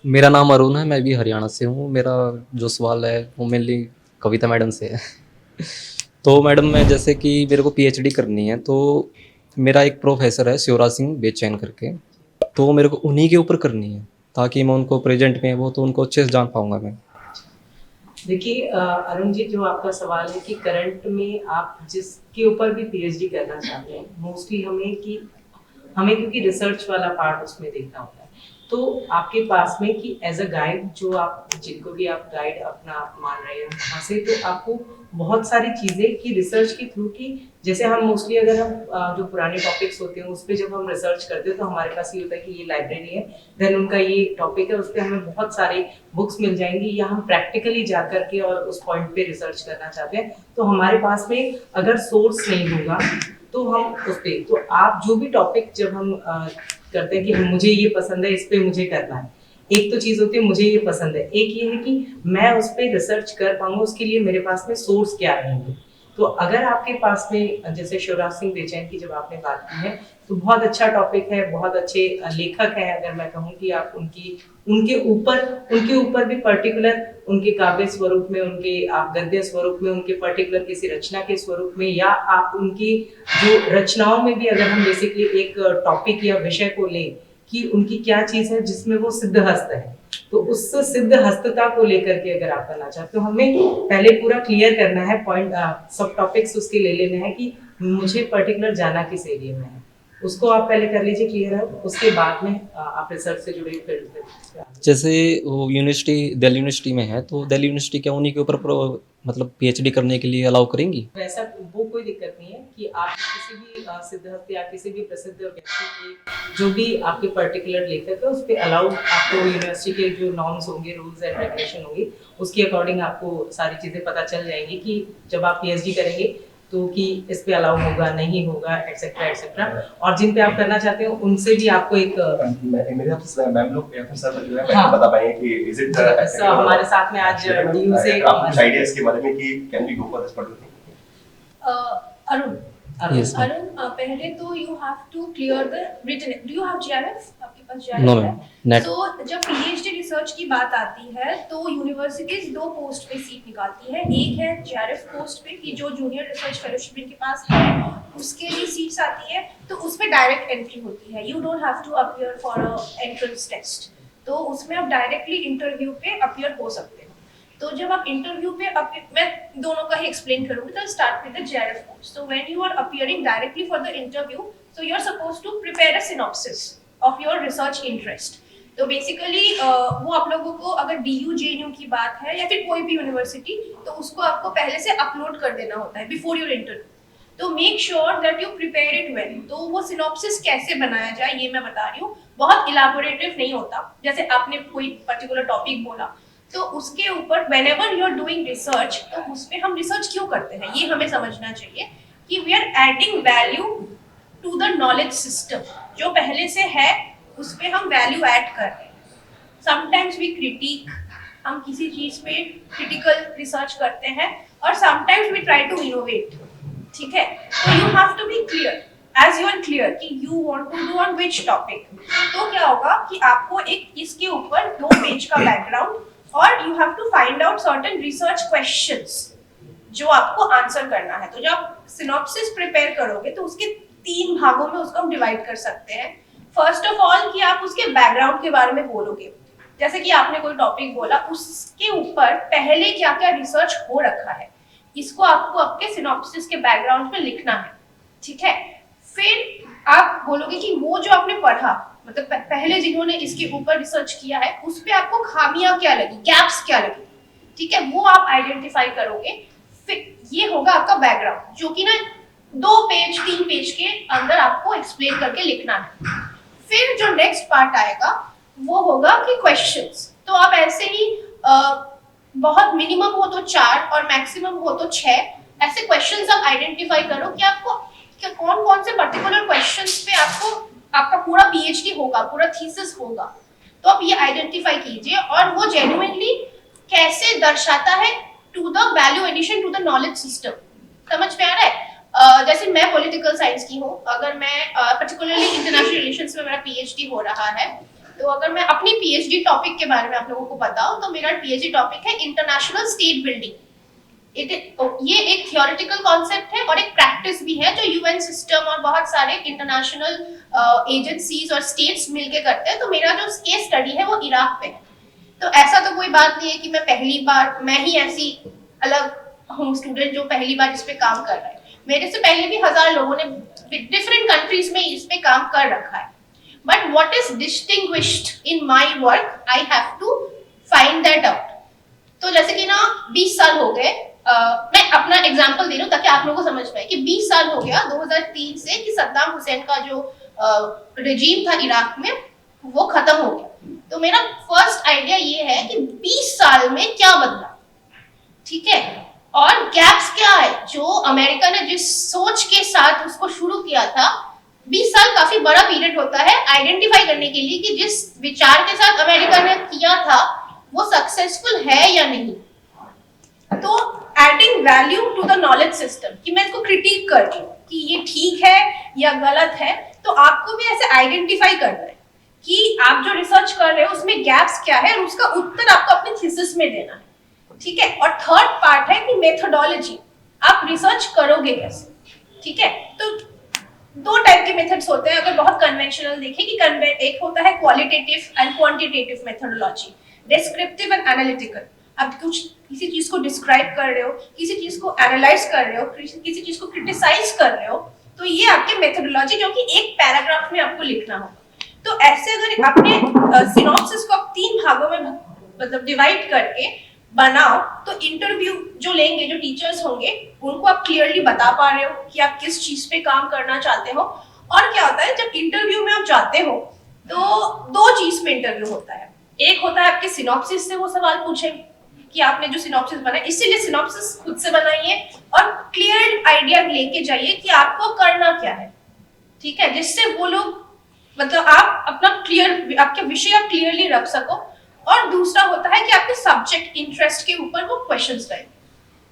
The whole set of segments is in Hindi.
मेरा नाम अरुण है, मैं भी हरियाणा से हूँ। मेरा जो सवाल है वो मेनली कविता मैडम से है। तो मैडम, मैं जैसे कि मेरे को पीएचडी करनी है, तो मेरा एक प्रोफेसर है शिवराज सिंह बेचैन करके, तो मेरे को उन्हीं के ऊपर करनी है, ताकि मैं उनको प्रेजेंट में वो तो उनको अच्छे से जान पाऊंगा मैं। देखिए अरुण जी, जो आपका सवाल है कि करंट में आप जिसके ऊपर भी पीएचडी करना चाहते हैं, मोस्टली हमें क्योंकि रिसर्च वाला पार्ट उसमें देखना होता है, तो आपके पास में कि एज अ गाइड, जो आप जिनको भी आप गाइड अपना मान रहे हैं वहाँ से, तो आपको बहुत सारी चीज़ें कि रिसर्च के थ्रू की, जैसे हम मोस्टली अगर हम जो पुराने टॉपिक्स होते हैं उस पर जब हम रिसर्च करते हैं तो हमारे पास ये होता है कि ये लाइब्रेरी है, देन उनका ये टॉपिक है, उस पर हमें बहुत सारे बुक्स मिल जाएंगी, या हम प्रैक्टिकली जा करके और उस पॉइंट पे रिसर्च करना चाहते हैं, तो हमारे पास में अगर सोर्स नहीं होगा तो हम उस पे, तो आप जो भी टॉपिक जब हम करते हैं कि मुझे ये पसंद है, इस पे मुझे करना है, एक तो चीज होती है मुझे ये पसंद है, एक ये है कि मैं उस पर रिसर्च कर पाऊंगा, उसके लिए मेरे पास में सोर्स क्या रहेंगे। तो अगर आपके पास में जैसे शिवराज सिंह बेचैन की जब आपने बात की है, तो बहुत अच्छा टॉपिक है, बहुत अच्छे लेखक हैं, अगर मैं कहूँ कि आप उनके ऊपर भी पर्टिकुलर उनके काव्य स्वरूप में, उनके आप गद्य स्वरूप में, उनके पर्टिकुलर किसी रचना के स्वरूप में, या आप उनकी जो रचनाओं में भी अगर हम बेसिकली एक टॉपिक या विषय को लें कि उनकी क्या चीज है जिसमें वो सिद्ध हस्त है, तो उस सिद्ध हस्तता को लेकर के अगर आप करना चाहते हो, हमें पहले पूरा क्लियर करना है पॉइंट, सब टॉपिक्स उसके ले लेने हैं कि मुझे पर्टिकुलर जाना किस एरिया में है, उसको आप पहले कर लीजिए क्लियर है, उसके बाद में आप रिसर्च से जुड़े फील्ड पे। जैसे वो यूनिवर्सिटी दिल्ली यूनिवर्सिटी में है, तो दिल्ली यूनिवर्सिटी क्या उन्हीं के ऊपर मतलब पीएचडी करने के लिए अलाउ करेंगी? वैसा वो कोई दिक्कत नहीं है कि आप किसी भी सिद्धहस्त या किसी भी प्रसिद्ध व्यक्ति के जो भी आपके पर्टिकुलर लेखक है उस पर अलाउ, आपको यूनिवर्सिटी के जो नॉर्म्स होंगे, रूल्स एंड रेगुलेशन होंगे, उसके अकॉर्डिंग आपको सारी चीज़ें पता चल जाएंगी कि जब आप पीएचडी करेंगे तो कि इस पे अलाउ होगा नहीं होगा, एक्सेट्रा एक्सेट्रा, और जिन पे आप करना चाहते हो उनसे भी आपको एक मेरे आपसे मैम लोग या फिर सर जो है हाँ, बता पाएंगे कि इज इट हमारे साथ में आज डीयू से आपको कुछ आइडिया इसके बारे में कि can we go for this particular Arun Yes, ma'am. Arun पहले तो you have to clear the written, do you have GRF? आपके पास नो जीआरएफ है? Ma'am, NET. तो जब पीएचडी रिसर्च की बात आती है तो यूनिवर्सिटीज दो पोस्ट पे सीट निकालती है, एक है जीआरएफ पोस्ट पे कि जो जूनियर रिसर्च फेलोशिप इनके पास है उसके लिए सीट्स आती है, तो उसमें डायरेक्ट एंट्री होती है, you don't have to appear for a entrance test, तो उसमें आप डायरेक्टली इंटरव्यू पे अपीयर हो सकते हैं। तो जब आप इंटरव्यू पे मैं दोनों का ही एक्सप्लेन करूंगी, तो start with the GRF course. So when you are appearing directly for the interview, so you are supposed to prepare a synopsis of your research interest. तो बेसिकली वो आप लोगों को, अगर डीयू जेएनयू की बात है या फिर कोई भी यूनिवर्सिटी, तो उसको आपको पहले से अपलोड कर देना होता है बिफोर योर इंटरव्यू। तो make sure that you prepare it well. तो वो सिनॉप्सिस कैसे बनाया जाए ये मैं बता रही हूँ, बहुत इलाबोरेटिव नहीं होता, जैसे आपने कोई पर्टिकुलर टॉपिक बोला तो उसके ऊपर whenever you are doing research, तो उस पे हम रिसर्च क्यों करते हैं ये हमें समझना चाहिए कि we are adding value to the knowledge system, जो पहले से है उस पे हम वैल्यू ऐड कर रहे हैं। समटाइम्स वी क्रिटिक, हम किसी चीज पे क्रिटिकल रिसर्च करते हैं, और sometimes we try to innovate, ठीक है? तो you have to be clear, as you are clear कि you want to do on which topic. तो क्या होगा कि आपको एक इसके ऊपर 2 पेज का बैकग्राउंड, और you have to find out certain research questions जो आपको आंसर करना है। तो जब आप सिनॉप्सिस प्रिपेयर करोगे तो उसके 3 भागों में उसको हम डिवाइड कर सकते हैं। फर्स्ट ऑफ ऑल कि आप उसके बैकग्राउंड के बारे में बोलोगे, जैसे कि आपने कोई टॉपिक बोला, उसके ऊपर पहले क्या क्या रिसर्च हो रखा है, इसको आपको आपके सिनॉप्सिस के बैकग्राउंड में लिखना है, ठीक है? फिर आप बोलोगे कि वो जो आपने पढ़ा, मतलब पहले जिन्होंने इसके ऊपर रिसर्च किया है उस पे आपको खामियां क्या लगी, गैप्स क्या लगी, ठीक है? वो आप आइडेंटिफाई करोगे। फिर ये होगा आपका बैकग्राउंड, जो कि ना 2 पेज 3 पेज के अंदर आपको एक्सप्लेन करके लिखना है। फिर जो नेक्स्ट पार्ट आएगा वो होगा कि क्वेश्चंस। तो आप ऐसे ही बहुत मिनिमम हो तो 4 और मैक्सिमम हो तो 6 ऐसे क्वेश्चंस आप आइडेंटिफाई करो कि आपको कौन कौन से पर्टिकुलर क्वेश्चंस पे आपको आपका पूरा पीएचडी होगा, पूरा थीसिस होगा। तो आप ये आइडेंटिफाई कीजिए, और वो जेन्युइनली कैसे दर्शाता है to the value addition to the knowledge system. समझ में आ रहा है? जैसे मैं पॉलिटिकल साइंस की हूँ, अगर मैं पर्टिकुलरली इंटरनेशनल रिलेशंस में मेरा पीएचडी हो रहा है, तो अगर मैं अपनी पीएचडी टॉपिक के बारे में आप लोगों को बताऊं तो मेरा पीएचडी टॉपिक है इंटरनेशनल स्टेट बिल्डिंग। ये एक थियोरेटिकल कॉन्सेप्ट है और एक प्रैक्टिस भी है जो यूएन सिस्टम और बहुत सारे इंटरनेशनल एजेंसीज और स्टेट्स मिलके करते हैं। तो मेरा जो केस स्टडी है वो इराक पे है। तो ऐसा तो कोई बात नहीं है कि मैं ही ऐसी अलग हूँ स्टूडेंट जो पहली बार इस पे काम कर रहा है। मेरे से पहले भी 1000 लोगों ने डिफरेंट कंट्रीज में इस पे काम कर रखा है। But what is distinguished in my work, I have to find that out. तो जैसे कि ना 20 साल हो गए, मैं अपना एग्जांपल दे रही हूँ ताकि आप लोगों को समझ पाए कि 20 साल हो गया 2003 से कि सद्दाम हुसैन का जो रेजीम था इराक में वो खत्म हो गया। तो मेरा फर्स्ट आइडिया ये है कि 20 साल में क्या बदला, ठीक है, और गैप्स क्या है जो अमेरिका ने जिस सोच के साथ उसको शुरू किया था। 20 साल काफी बड़ा पीरियड होता है आइडेंटिफाई करने के लिए कि जिस विचार के साथ अमेरिका ने किया था वो सक्सेसफुल है या नहीं। तो adding value to the knowledge system, कि मैं इसको क्रिटिक कर रही हूँ कि ये ठीक है या गलत है, तो आपको भी ऐसे आइडेंटिफाई करना है कि आप जो रिसर्च कर रहे हो उसमें गैप्स क्या है और उसका उत्तर आपको अपने थीसिस में देना है, ठीक है। और थर्ड पार्ट है कि मेथोडोलॉजी, आप रिसर्च करोगे कैसे, ठीक है। तो 2 टाइप के मेथड्स होते हैं अगर बहुत कन्वेंशनल देखें कि एक होता है qualitative and quantitative methodology, descriptive and analytical. आप किसी चीज को डिस्क्राइब कर रहे हो, किसी चीज को एनालाइज कर रहे हो, किसी चीज को क्रिटिसाइज कर रहे हो, तो ये आपके मेथोडोलॉजी जो कि एक पैराग्राफ में आपको लिखना होगा। तो ऐसे अगर अपने सिनॉप्सिस को आप 3 भागों में मतलब डिवाइड करके बनाओ तो इंटरव्यू जो लेंगे, जो टीचर्स होंगे, उनको आप क्लियरली बता पा रहे हो कि आप किस चीज पे काम करना चाहते हो। और क्या होता है जब इंटरव्यू में आप जाते हो तो 2 चीज पे इंटरव्यू होता है। एक होता है आपके सिनॉप्सिस से वो सवाल पूछेंगे कि आपने जो सिनॉप्सिस बनाया, इसीलिए सिनॉप्सिस खुद से बनाइए और क्लियर आइडिया लेके जाइए कि आपको करना क्या है, ठीक है, जिससे वो लोग मतलब आप अपना आपके विषय आप क्लियरली रख सको। और दूसरा होता है कि आपके सब्जेक्ट इंटरेस्ट के ऊपर वो क्वेश्चंस रहे,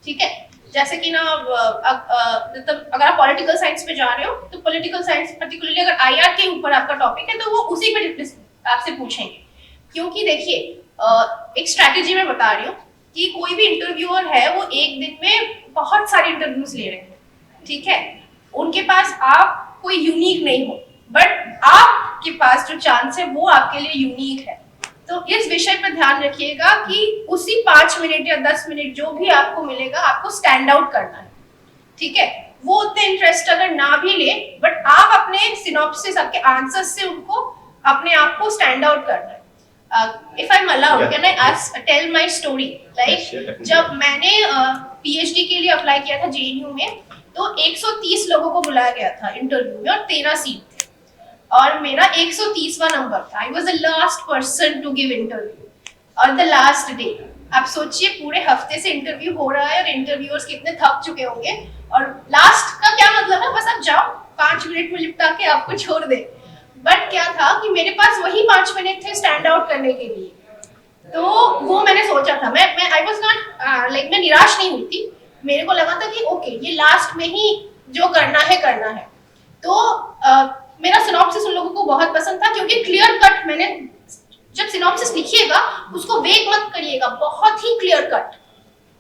ठीक है। जैसे कि ना मतलब अगर आप पॉलिटिकल साइंस पे जा रहे हो तो पॉलिटिकल साइंस पर्टिकुलरली अगर आईआर के ऊपर आपका टॉपिक है तो वो उसी पे आपसे पूछेंगे। क्योंकि देखिए एक स्ट्रैटेजी मैं बता रही हूँ कि कोई भी इंटरव्यूअर है वो एक दिन में बहुत सारे इंटरव्यूज ले रहे हैं, ठीक है। उनके पास आप कोई यूनिक नहीं हो, बट आपके पास जो चांस है वो आपके लिए यूनिक है। तो इस विषय पर ध्यान रखिएगा कि उसी 5 मिनट या 10 मिनट जो भी आपको मिलेगा आपको स्टैंड आउट करना है, ठीक है। वो उतने इंटरेस्ट अगर ना भी ले, बट आप अपने सिनॉप्सिस, आपके आंसर्स से उनको अपने आप को स्टैंड आउट करना है। If I'm allowed, can I tell my story? Like जब मैंने PhD के लिए अप्लाई किया था JNU में तो 130 लोगों को बुलाया गया था इंटरव्यू में और 13 सीट थे और मेरा 130वां नंबर था। I was the last person to give interview और the last day। आप सोचिए पूरे हफ्ते से इंटरव्यू हो रहा है और इंटरव्यूअर्स कितने थक चुके होंगे और लास्ट का क्या मतलब है, बस आप जाओ 5 मिनट में लिपटा के आपको छोड़ दे। बट क्या था कि मेरे पास वही 5 मिनट थे स्टैंड आउट करने के लिए, तो वो मैंने सोचा था। मैं आई वाज नॉट लाइक मैं निराश नहीं हुई थी। मेरे को लगा था कि ओके ये लास्ट में ही जो करना है। तो मेरा सिनॉप्सिस उन लोगों को बहुत पसंद था क्योंकि क्लियर कट, मैंने जब सिनॉप्सिस लिखिएगा उसको वेग मत करिएगा, बहुत ही क्लियर कट,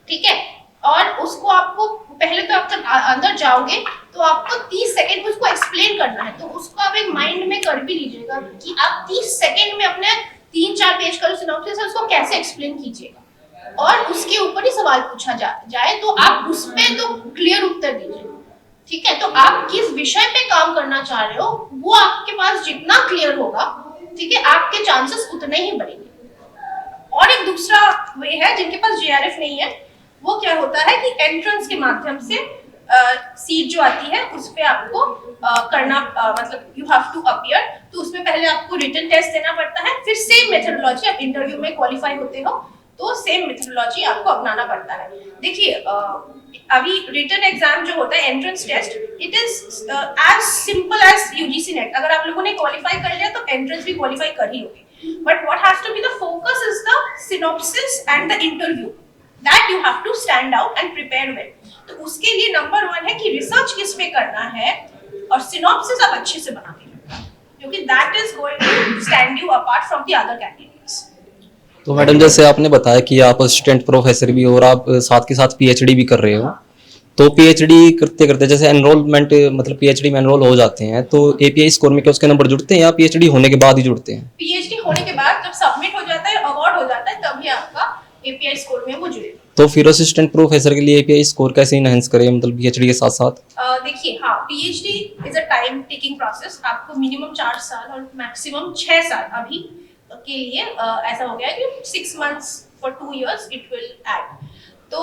ठीक है। और उसको आपको पहले तो आप जब अंदर जाओगे तो आपको 30 सेकंड में उसको एक्सप्लेन करना है, तो उसको आप एक माइंड में कर भी लीजिएगा कि आप 30 सेकंड में अपने 3-4 पेज का जो सिनॉप्सिस है उसको कैसे एक्सप्लेन कीजिएगा और उसके ऊपर ही सवाल पूछा जाए तो आप उस पे तो क्लियर उत्तर दीजिए, ठीक है। तो आप किस विषय पे काम करना चाह रहे हो वो आपके पास जितना क्लियर होगा, ठीक है, आपके चांसेस उतने ही बढ़ेंगे। और एक दूसरा वे है जिनके पास JRF नहीं है, वो क्या होता है कि एंट्रेंस के माध्यम से सीट जो आती है उस पे आपको करना मतलब यू हैव टू अपीयर। तो उसमें पहले आपको रिटन टेस्ट देना पड़ता है, फिर सेम मेथोडोलॉजी, आप इंटरव्यू में क्वालिफाई होते हो तो सेम मेथोडोलॉजी आपको अपनाना पड़ता है। देखिए अभी रिटन एग्जाम जो होता है entrance test, it is as simple as UGC NET. अगर आप लोगों ने क्वालिफाई कर लिया तो एंट्रेंस भी क्वालिफाई कर ही होगी, but what has to be the focus is the synopsis and the interview, that you have to stand out and prepare well. तो उसके लिए नंबर 1 है कि रिसर्च किस पे करना है और सिनॉप्सिस आप अच्छे से बना के, क्योंकि that is going to stand you apart from the other candidates. तो मैडम जैसे आपने बताया कि आप असिस्टेंट प्रोफेसर भी हो और आप साथ के साथ पीएचडी भी कर रहे हो, तो पीएचडी करते करते जैसे एनरोलमेंट मतलब पीएचडी में एनरोल हो जाते हैं तो एपीआई स्कोर में क्या उसके नंबर जुड़ते हैं या पीएचडी होने के बाद ही जुड़ते हैं? पीएचडी होने के बाद जब सबमिट हो जाता है, अवार्ड हो जाता है, तभी आपका एपीआई स्कोर में वो जुड़ेगा। तो फिर असिस्टेंट प्रोफेसर के लिए एपीआई स्कोर कैसे इनहेंस करें मतलब पीएचडी के साथ साथ? देखिए, हाँ, PhD is a time taking process. आपको मिनिमम 4 साल और मैक्सिमम 6 साल अभी के लिए ऐसा हो गया है कि 6 months for 2 years it will add. तो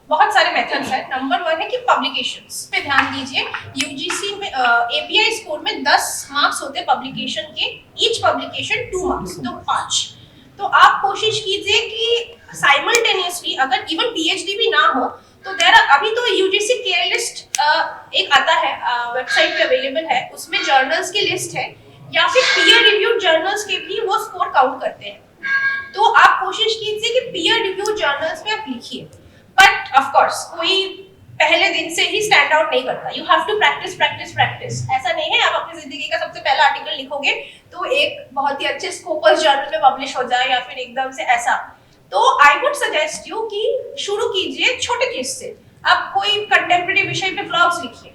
बहुत सारे मेथड्स हैं। नंबर 1 है कि पब्लिकेशंस पे ध्यान दीजिए। यूजीसी में एपीआई स्कोर में 10 मार्क्स होते हैं पब्लिकेशन के, ईच पब्लिकेशन 2 मार्क्स, तो 5। तो आप कोशिश कीजिए कि साइमल्टेनियसली अगर इवन पीएचडी भी ना हो तो देयर अभी तो यूजीसी केयर लिस्ट एक आता है, वेबसाइट पे अवेलेबल है, उसमें जर्नल्स की लिस्ट है, या फिर पीयर रिव्यूड जर्नल्स के भी वो स्कोर काउंट करते हैं। तो आप कोशिश कीजिए कि पीयर रिव्यूड जर्नल्स में आप लिखिए, बट ऑफ कोर्स कोई पहले दिन से ही स्टैंड आउट नहीं करता। You have to practice practice practice. ऐसा नहीं है आप अपनी जिंदगी का सबसे पहला आर्टिकल लिखोगे तो एक बहुत ही अच्छे स्कोपर्स जर्नल में पब्लिश हो जाए या फिर एकदम से ऐसा। तो आई वुड सजेस्ट यू कि शुरू कीजिए छोटे चीज से। आप कोई कंटेम्प्रेरी विषय पे ब्लॉग्स लिखिए,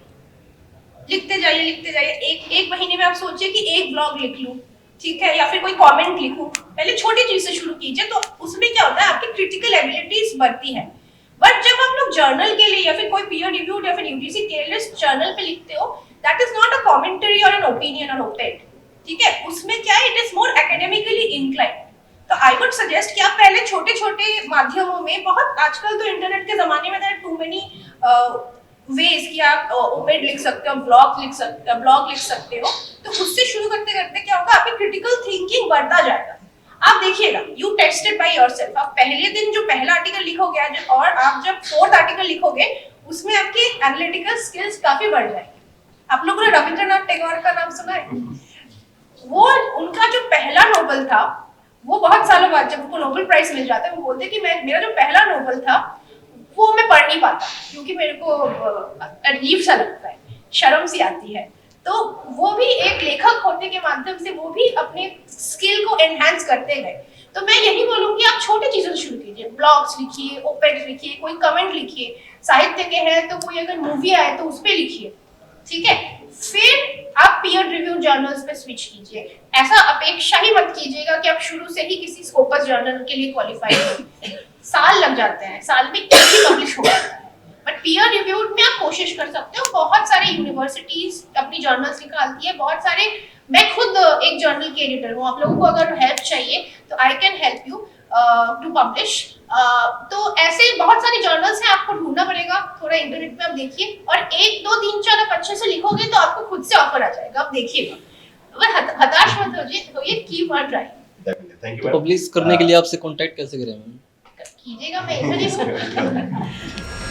लिखते जाइए लिखते जाइए। एक महीने में आप सोचिए कि एक ब्लॉग लिख लूं, ठीक है, या फिर कोई कमेंट लिखूं। पहले छोटी चीज से शुरू कीजिए, तो उसमें क्या होता है आपकी क्रिटिकल एबिलिटीज बढ़ती है। बट जब आप लोग जर्नल के लिए या फिर कोई पीयर रिव्यूड या फिर यूजीसी केयर लिस्ट जर्नल पे लिखते हो, that is not a commentary और एन ओपिनियन और ओपेड, ठीक है। उसमें क्या है, it is more academically inclined. तो आई वुड सजेस्ट कि आप पहले छोटे छोटे माध्यमों में, बहुत आजकल तो इंटरनेट के जमाने में टू मेनी वेज कि आप ओपेड लिख सकते हो, ब्लॉग लिख सकते हो। तो उससे शुरू करते करते क्या होगा, आपकी क्रिटिकल थिंकिंग बढ़ता जाएगा। आप देखिएगा, यू टेस्टेड बाय योरसेल्फ। आप पहले दिन जो पहला आर्टिकल लिखोगे और आप जब 4th आर्टिकल लिखोगे, उसमें आपकी एनालिटिकल स्किल्स काफी बढ़ जाएंगी। आप लोगों ने रविंद्रनाथ टैगोर का नाम सुना है? वो उनका जो पहला नोबेल था, वो बहुत सालों बाद जब उनको नोबेल प्राइज मिल जाता है, वो बोलते कि मेरा जो पहला नोबेल था वो मैं पढ़ नहीं पाता क्योंकि मेरे को अजीब सा लगता है, शर्म सी आती है। तो वो भी एक लेखक होने के माध्यम से वो भी अपने स्किल को एनहांस करते गए। तो मैं यही बोलूंगी, आप छोटी चीजों से शुरू कीजिए। ब्लॉग्स लिखिए, ओपेड लिखिए, कोई कमेंट लिखिए, साहित्य के हैं तो कोई अगर मूवी आए तो उस पे लिखिए, ठीक है। फिर आप पीयर रिव्यू जर्नल्स पे स्विच कीजिए। ऐसा अपेक्षा ही मत कीजिएगा कि आप शुरू से ही किसी स्कोपस जर्नल के लिए क्वालिफाई हो। साल लग जाते हैं, साल में एक ही पब्लिश हो जाता है। बट पीयर रिव्यूड में आप कोशिश कर सकते हो। बहुत सारे यूनिवर्सिटीज अपनी जर्नल्स निकालती है, बहुत सारे। मैं खुद एक जर्नल की एडिटर हूँ। आप लोगों को अगर हेल्प चाहिए तो I can help you to publish. तो ऐसे बहुत सारी जर्नल्स हैं, आपको ढूंढना पड़ेगा, थोड़ा इंटरनेट में आप देखिए, और 1 2 3 4 आप अच्छे से लिखोगे तो आपको खुद से ऑफर आ जाएगा। आप देखिएगा, हताश मत होइए, कीप ऑन ट्राइंग। थैंक तो यू। पब्लिश करने के लिए आपसे कांटेक्ट कैसे करें मैम? कीजिएगा, मैं इधर ही हूँ।